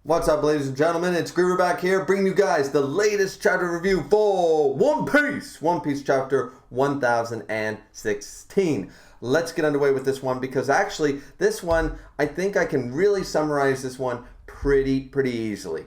What's up, ladies and gentlemen? It's Griever back here, bringing you guys the latest chapter review for One Piece! One Piece chapter 1016. Let's get underway with this one, because actually, this one, I think I can really summarize this one pretty easily.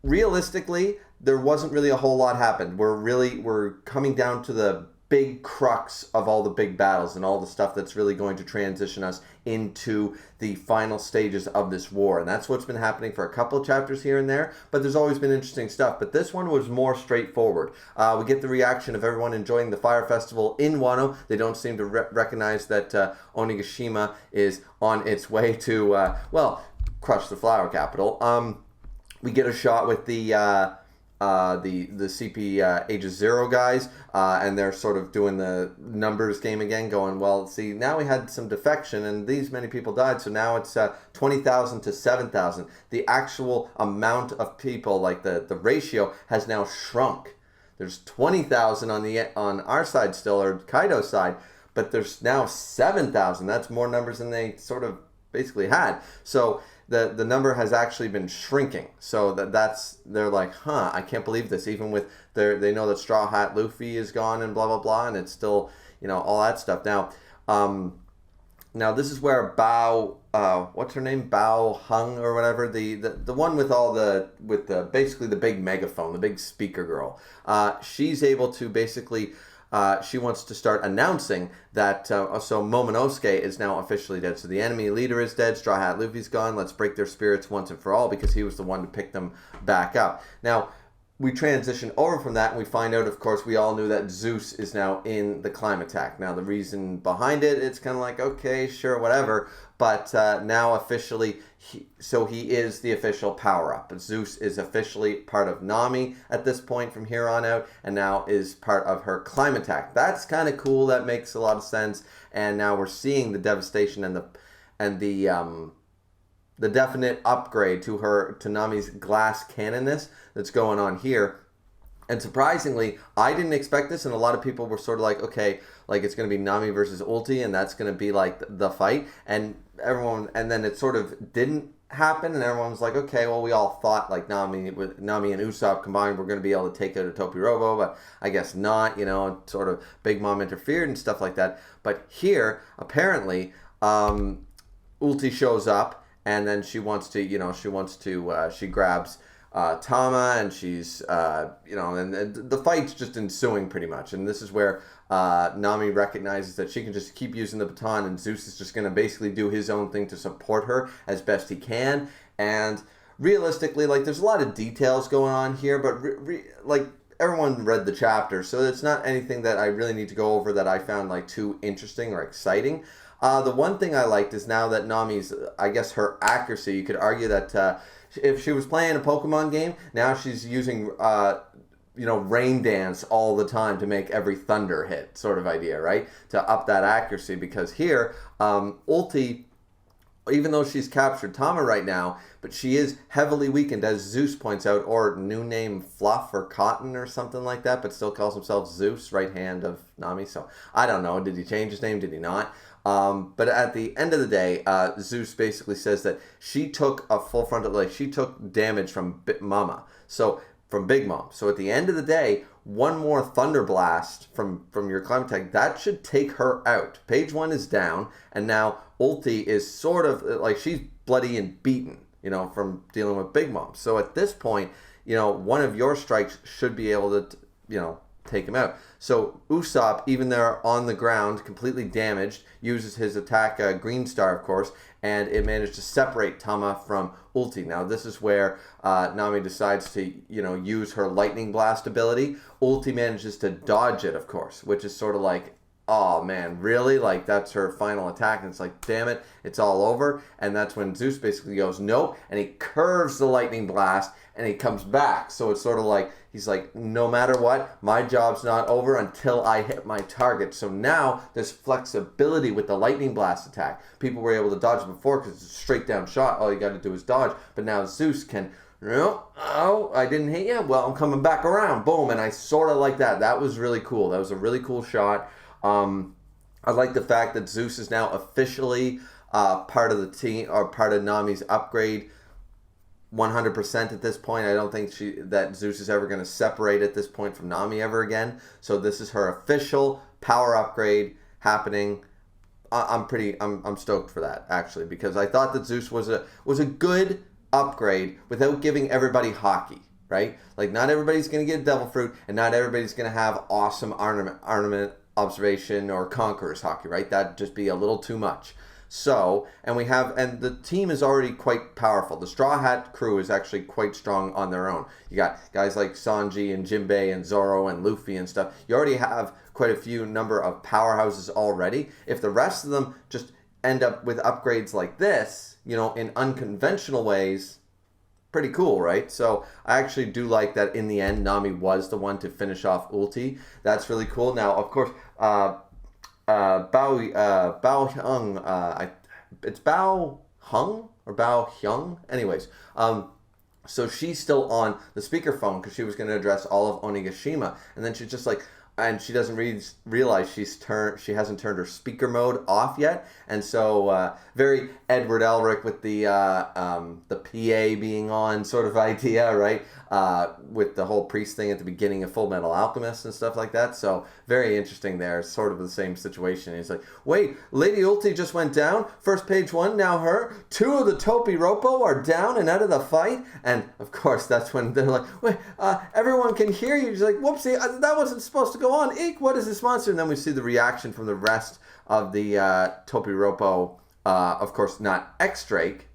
Realistically, there wasn't really a whole lot happened. We're coming down to the big crux of all the big battles and all the stuff that's really going to transition us into the final stages of this war. And that's what's been happening for a couple of chapters here and there, but there's always been interesting stuff. But this one was more straightforward. We get the reaction of everyone enjoying the Fire Festival in Wano. They don't seem to recognize that Onigashima is on its way to, crush the Flower Capital. We get a shot with the CP Aegis Zero guys, and they're sort of doing the numbers game again, going, well, see, now we had some defection and these many people died, so now it's 20,000 to 7,000. The actual amount of people, like the ratio, has now shrunk. There's 20,000 on our side still, or Kaido's side, but there's now 7,000. That's more numbers than they sort of basically had. So the number has actually been shrinking. So they're like, I can't believe this. Even with they know that Straw Hat Luffy is gone and blah blah blah, and it's still, all that stuff. Now this is where Bao, what's her name, Bao Hung or whatever, the one with basically the big megaphone, the big speaker girl. She's able to basically. She wants to start announcing that, so Momonosuke is now officially dead. So the enemy leader is dead, Straw Hat Luffy's gone, let's break their spirits once and for all, because he was the one to pick them back up. Now, we transition over from that, and we find out, of course, we all knew that Zeus is now in the climb attack. Now, the reason behind it, it's kind of like, okay, sure, whatever, but now officially, he is the official power-up. Zeus is officially part of Nami at this point from here on out, and now is part of her climb attack. That's kind of cool, that makes a lot of sense, and now we're seeing the devastation and the definite upgrade to Nami's glass cannonness that's going on here. And surprisingly, I didn't expect this, and a lot of people were sort of like, okay, like it's going to be Nami versus Ulti, and that's going to be like the fight. And then it sort of didn't happen, and everyone was like, okay, well, we all thought like Nami and Usopp combined were going to be able to take out a Topirobo, but I guess not, sort of Big Mom interfered and stuff like that. But here, apparently, Ulti shows up, and then she grabs Tama, and she's, and the fight's just ensuing pretty much. And this is where Nami recognizes that she can just keep using the baton, and Zeus is just going to basically do his own thing to support her as best he can. And realistically, like, there's a lot of details going on here, but everyone read the chapter, so it's not anything that I really need to go over that I found like too interesting or exciting. The one thing I liked is now that Nami's, I guess, her accuracy, you could argue that if she was playing a Pokemon game, now she's using, rain dance all the time to make every thunder hit, sort of idea, right? To up that accuracy, because here, Ulti, even though she's captured Tama right now, but she is heavily weakened, as Zeus points out, or new name Fluff or Cotton or something like that, but still calls himself Zeus, right hand of Nami. So I don't know, did he change his name, did he not? But at the end of the day, Zeus basically says that she took a full frontal, like she took damage from Big Mom. So at the end of the day, one more Thunder Blast from your climb attack, that should take her out. Page 1 is down, and now Ulti is sort of like, she's bloody and beaten, from dealing with Big Mom. So at this point, one of your strikes should be able to, take him out. So Usopp, even there on the ground, completely damaged, uses his attack, Green Star, of course, and it managed to separate Tama from Ulti. Now this is where Nami decides to, use her Lightning Blast ability. Ulti manages to dodge it, of course, which is sort of like, oh man, really? Like, that's her final attack, and it's like, damn it, it's all over. And that's when Zeus basically goes, nope, and he curves the Lightning Blast, and he comes back. So it's sort of like, he's like, no matter what, my job's not over until I hit my target. So now there's flexibility with the Lightning Blast attack. People were able to dodge it before because it's a straight down shot. All you got to do is dodge. But now Zeus can, oh, I didn't hit you. Well, I'm coming back around. Boom. And I sort of like that. That was really cool. That was a really cool shot. I like the fact that Zeus is now officially part of the team, or part of Nami's upgrade 100% at this point. I don't think that Zeus is ever going to separate at this point from Nami ever again. So this is her official power upgrade happening. I'm stoked for that, actually, because I thought that Zeus was a good upgrade without giving everybody hockey, right? Like, not everybody's going to get Devil Fruit, and not everybody's going to have awesome armament observation or Conqueror's hockey, right? That'd just be a little too much. So, and the team is already quite powerful. The Straw Hat crew is actually quite strong on their own. You got guys like Sanji and Jinbei and Zoro and Luffy and stuff. You already have quite a few number of powerhouses already. If the rest of them just end up with upgrades like this, in unconventional ways, pretty cool, right? So I actually do like that in the end, Nami was the one to finish off Ulti. That's really cool. Now, of course, Bao Hyung, it's Bao Hung or Bao Hyung? Anyways, so she's still on the speakerphone because she was going to address all of Onigashima, and then she's just like, and she doesn't realize she hasn't turned her speaker mode off yet, and so very Edward Elric with the PA being on sort of idea, right? With the whole priest thing at the beginning of Full Metal Alchemist and stuff like that. So very interesting there, sort of the same situation. He's like, wait, Lady Ulti just went down. First page 1, now her. 2 of the Topi Roppo are down and out of the fight. And of course, that's when they're like, wait, everyone can hear you. He's like, whoopsie, that wasn't supposed to go on. Eek, what is this monster? And then we see the reaction from the rest of the Topi Roppo. Of course, not X-Drake.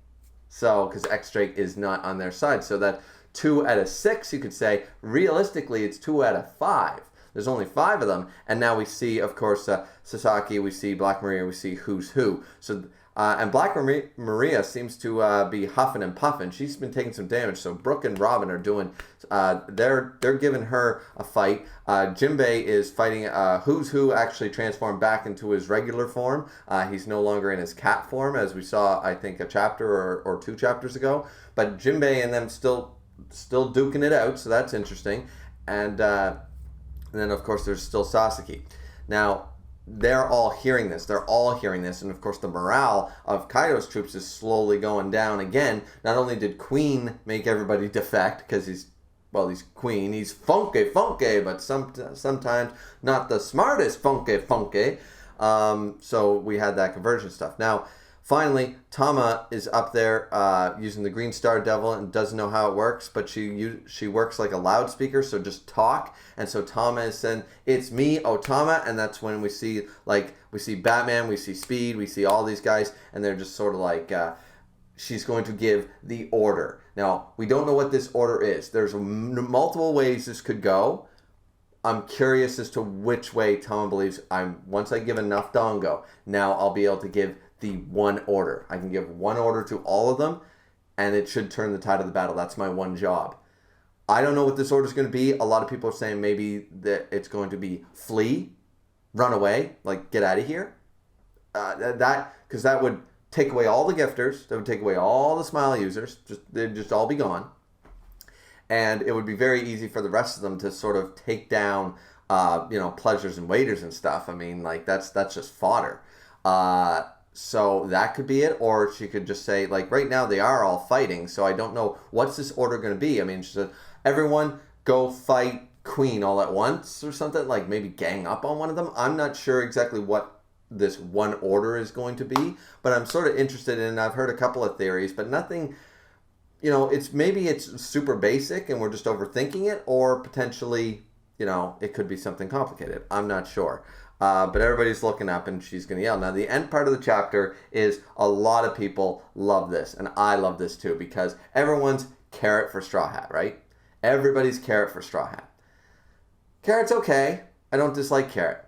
So, because X-Drake is not on their side. So that 2 out of 6, you could say. Realistically, it's 2 out of 5. There's only 5 of them. And now we see, of course, Sasaki, we see Black Maria, we see Who's Who. So, and Black Maria seems to be huffing and puffing. She's been taking some damage. So Brooke and Robin are doing, they're giving her a fight. Jinbei is fighting Who's Who actually transformed back into his regular form. He's no longer in his cat form, as we saw, I think, a chapter or 2 chapters ago. But Jinbei and them still duking it out, so that's interesting. And then, of course, there's still Sasaki. Now, they're all hearing this. And, of course, the morale of Kaido's troops is slowly going down again. Not only did Queen make everybody defect, because he's Queen. He's funky, but sometimes not the smartest funky. So we had that conversion stuff. Now, finally, Tama is up there using the Green Star Devil and doesn't know how it works, but she works like a loudspeaker, so just talk. And so Tama is saying, "It's me, Tama," and that's when we see Batman, we see Speed, we see all these guys, and they're just sort of like, she's going to give the order. Now, we don't know what this order is. There's multiple ways this could go. I'm curious as to which way Tama believes once I give enough Dango, now I'll be able to give the one order. I can give one order to all of them, and it should turn the tide of the battle. That's my one job. I don't know what this order is going to be. A lot of people are saying maybe that it's going to be flee, run away, like get out of here. Because that would take away all the gifters. That would take away all the smile users. They'd just all be gone. And it would be very easy for the rest of them to sort of take down, pleasures and waiters and stuff. I mean, like that's just fodder. So that could be it, or she could just say, like, right now they are all fighting, so I don't know what's this order going to be. I mean, she said, everyone go fight Queen all at once or something, like maybe gang up on one of them. I'm not sure exactly what this one order is going to be, but I'm sort of interested in, I've heard a couple of theories, but nothing, it's super basic and we're just overthinking it, or potentially, it could be something complicated. I'm not sure. But everybody's looking up and she's going to yell. Now, the end part of the chapter is a lot of people love this. And I love this too, because everyone's carrot for Straw Hat, right? Everybody's carrot for Straw Hat. Carrot's okay. I don't dislike Carrot.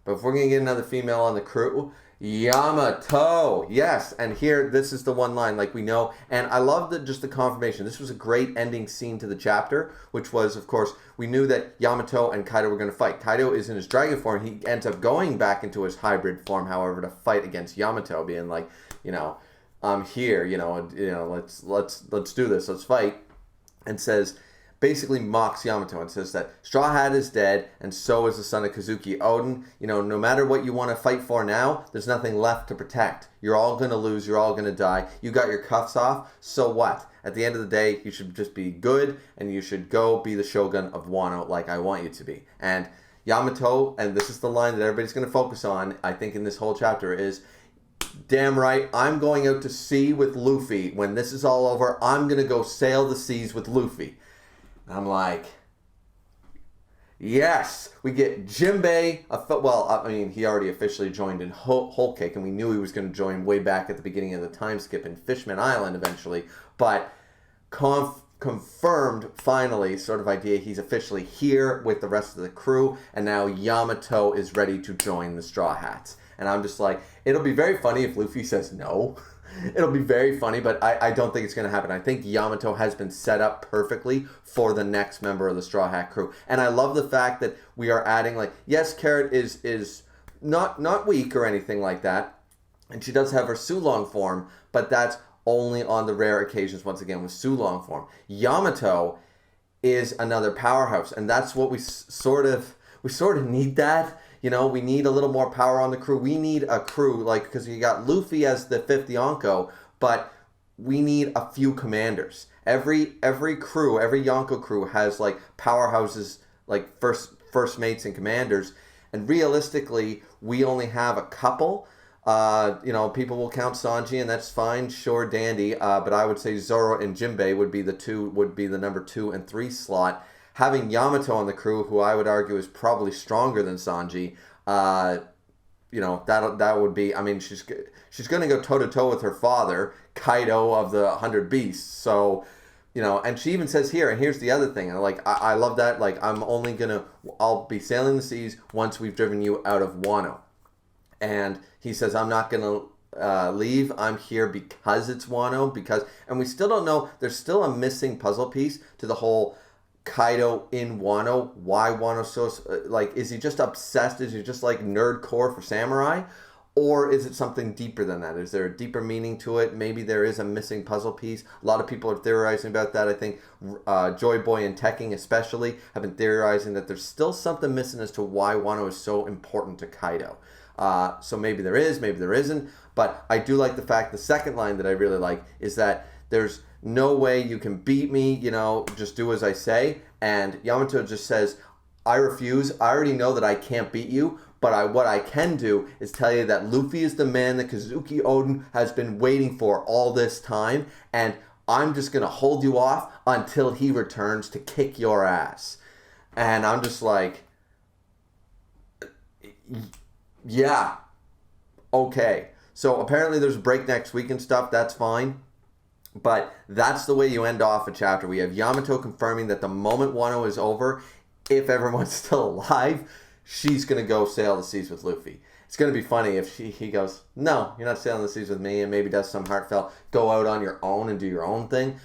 But if we're going to get another female on the crew, Yamato. Yes. And here, this is the one line, like we know. And I love just the confirmation. This was a great ending scene to the chapter, which was, of course, we knew that Yamato and Kaido were going to fight. Kaido is in his dragon form. He ends up going back into his hybrid form, however, to fight against Yamato, being like, I'm here, let's do this. Let's fight. And says, basically mocks Yamato and says that Straw Hat is dead, and so is the son of Kazuki Oden. No matter what you want to fight for now, there's nothing left to protect. You're all going to lose. You're all going to die. You got your cuffs off. So what? At the end of the day, you should just be good, and you should go be the Shogun of Wano like I want you to be. And Yamato, and this is the line that everybody's going to focus on, I think, in this whole chapter, is, damn right, I'm going out to sea with Luffy. When this is all over, I'm going to go sail the seas with Luffy. And I'm like, yes, we get Jinbei. He already officially joined in Whole Cake, and we knew he was going to join way back at the beginning of the time skip in Fishman Island eventually. But confirmed, finally, sort of idea, he's officially here with the rest of the crew, and now Yamato is ready to join the Straw Hats. And I'm just like, it'll be very funny if Luffy says no. It'll be very funny, but I don't think it's going to happen. I think Yamato has been set up perfectly for the next member of the Straw Hat crew. And I love the fact that we are adding, like, yes, Carrot is not weak or anything like that. And she does have her Sulong form, but that's only on the rare occasions, once again, with Sulong form. Yamato is another powerhouse, and that's what we sort of need that. We need a little more power on the crew. We need a crew, because you got Luffy as the 5th Yonko, but we need a few commanders. Every crew, every Yonko crew has, powerhouses, first mates and commanders, and realistically, we only have a couple. People will count Sanji, and that's fine, sure, dandy, but I would say Zoro and Jinbei would be the number 2 and 3 slot. Having Yamato on the crew, who I would argue is probably stronger than Sanji, that would be, she's going to go toe-to-toe with her father, Kaido of the 100 Beasts, so, and she even says here, and here's the other thing, I love that, I'll be sailing the seas once we've driven you out of Wano. And he says, I'm not going to leave. I'm here because it's Wano. And we still don't know. There's still a missing puzzle piece to the whole Kaido in Wano. Why Wano so... is he just obsessed? Is he just nerdcore for samurai? Or is it something deeper than that? Is there a deeper meaning to it? Maybe there is a missing puzzle piece. A lot of people are theorizing about that. I think Joy Boy and Tekking especially have been theorizing that there's still something missing as to why Wano is so important to Kaido. So maybe there is, maybe there isn't, but I do like the fact, the second line that I really like is that there's no way you can beat me, just do as I say, and Yamato just says, I refuse, I already know that I can't beat you, but what I can do is tell you that Luffy is the man that Kazuki Oden has been waiting for all this time, and I'm just going to hold you off until he returns to kick your ass. And I'm just like... yeah, okay. So apparently there's a break next week and stuff. That's fine. But that's the way you end off a chapter. We have Yamato confirming that the moment Wano is over, if everyone's still alive, she's going to go sail the seas with Luffy. It's going to be funny if he goes, no, you're not sailing the seas with me, and maybe does some heartfelt, go out on your own and do your own thing.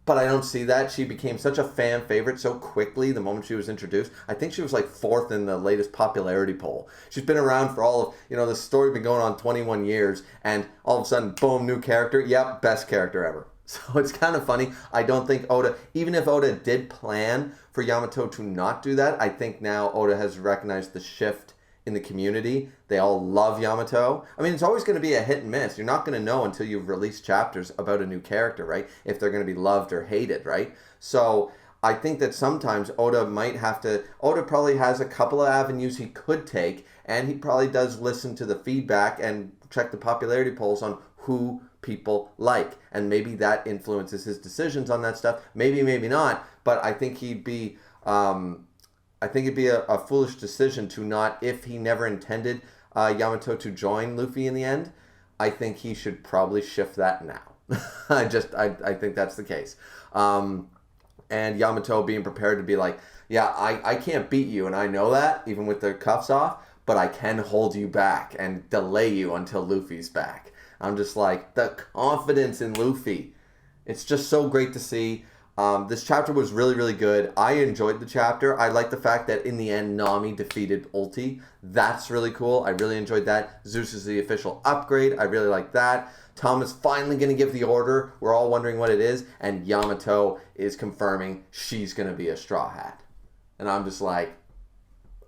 But I don't see that. She became such a fan favorite so quickly the moment she was introduced. I think she was 4th in the latest popularity poll. She's been around for all of, this story been going on 21 years, and all of a sudden, boom, new character. Yep, best character ever. So it's kind of funny. I don't think Oda, even if Oda did plan for Yamato to not do that, I think now Oda has recognized the shift in the community. They all love Yamato. It's always going to be a hit and miss. You're not going to know until you've released chapters about a new character, right? If they're going to be loved or hated, right? So I think that sometimes Oda probably has a couple of avenues he could take, and he probably does listen to the feedback and check the popularity polls on who people like. And maybe that influences his decisions on that stuff. Maybe, maybe not. But I think it'd be a foolish decision to not, if he never intended Yamato to join Luffy in the end, I think he should probably shift that now. I think that's the case. And Yamato being prepared to be like, yeah, I can't beat you, and I know that, even with the cuffs off, but I can hold you back and delay you until Luffy's back. I'm just like, the confidence in Luffy. It's just so great to see. This chapter was really, really good. I enjoyed the chapter. I like the fact that in the end, Nami defeated Ulti. That's really cool. I really enjoyed that. Zeus is the official upgrade. I really like that. Tom is finally going to give the order. We're all wondering what it is. And Yamato is confirming she's going to be a Straw Hat. And I'm just like,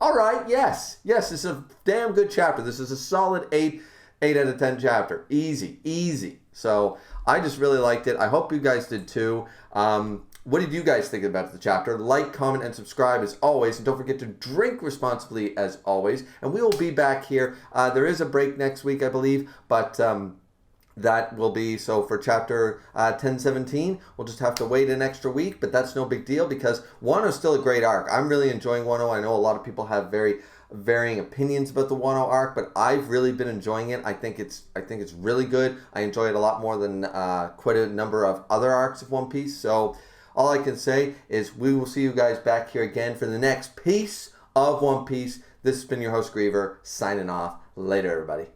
all right, yes. Yes, this is a damn good chapter. This is a solid 8 out of 10 chapter. Easy. So I just really liked it. I hope you guys did too. What did you guys think about the chapter? Like, comment, and subscribe as always. And don't forget to drink responsibly as always. And we will be back here. There is a break next week, I believe. But that will be, so for chapter 1017, we'll just have to wait an extra week. But that's no big deal because Wano is still a great arc. I'm really enjoying Wano. I know a lot of people have very varying opinions about the Wano arc, but I've really been enjoying it. I think it's really good. I enjoy it a lot more than quite a number of other arcs of One Piece. So all I can say is we will see you guys back here again for the next piece of One Piece. This has been your host Griever, signing off. Later, everybody.